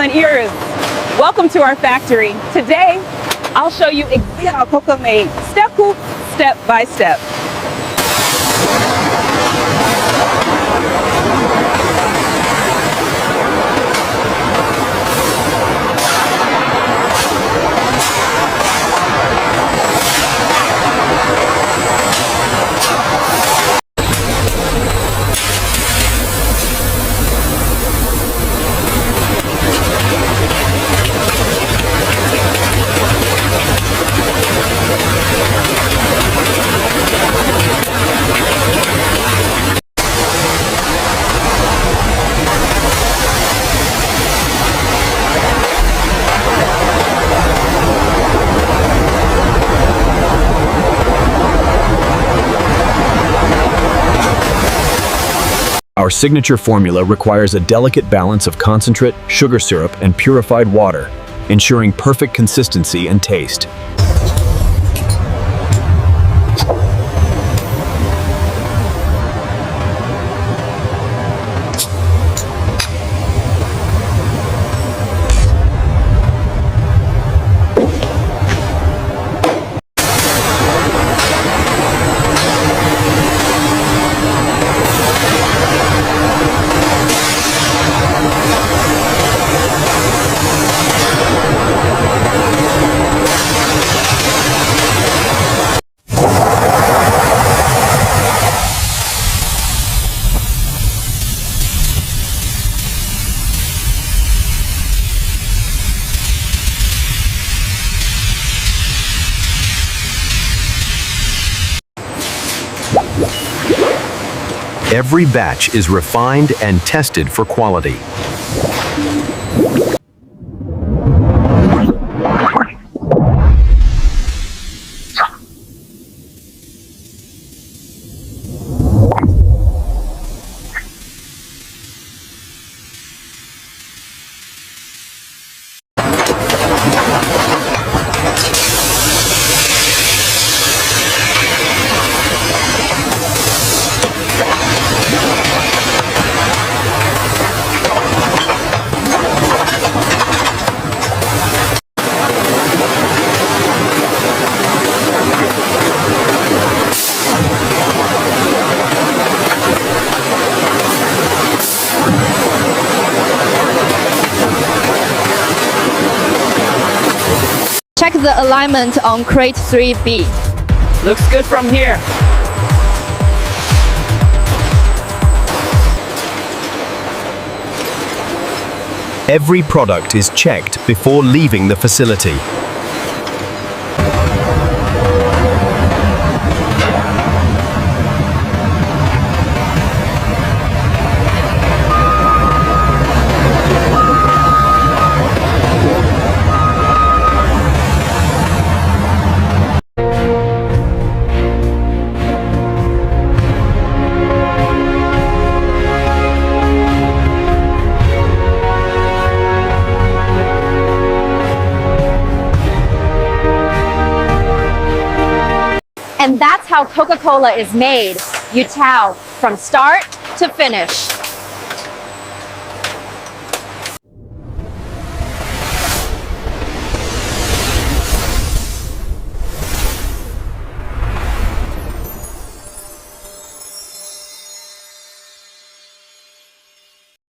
and ears. Welcome to our factory. Today, I'll show you exactly how cocoa made, step by step. Our signature formula requires a delicate balance of concentrate, sugar syrup, and purified water, ensuring perfect consistency and taste. Every batch is refined and tested for quality. Check the alignment on crate 3B. Looks good from here. Every product is checked before leaving the facility. And that's how Coca-Cola is made. You tell from start to finish.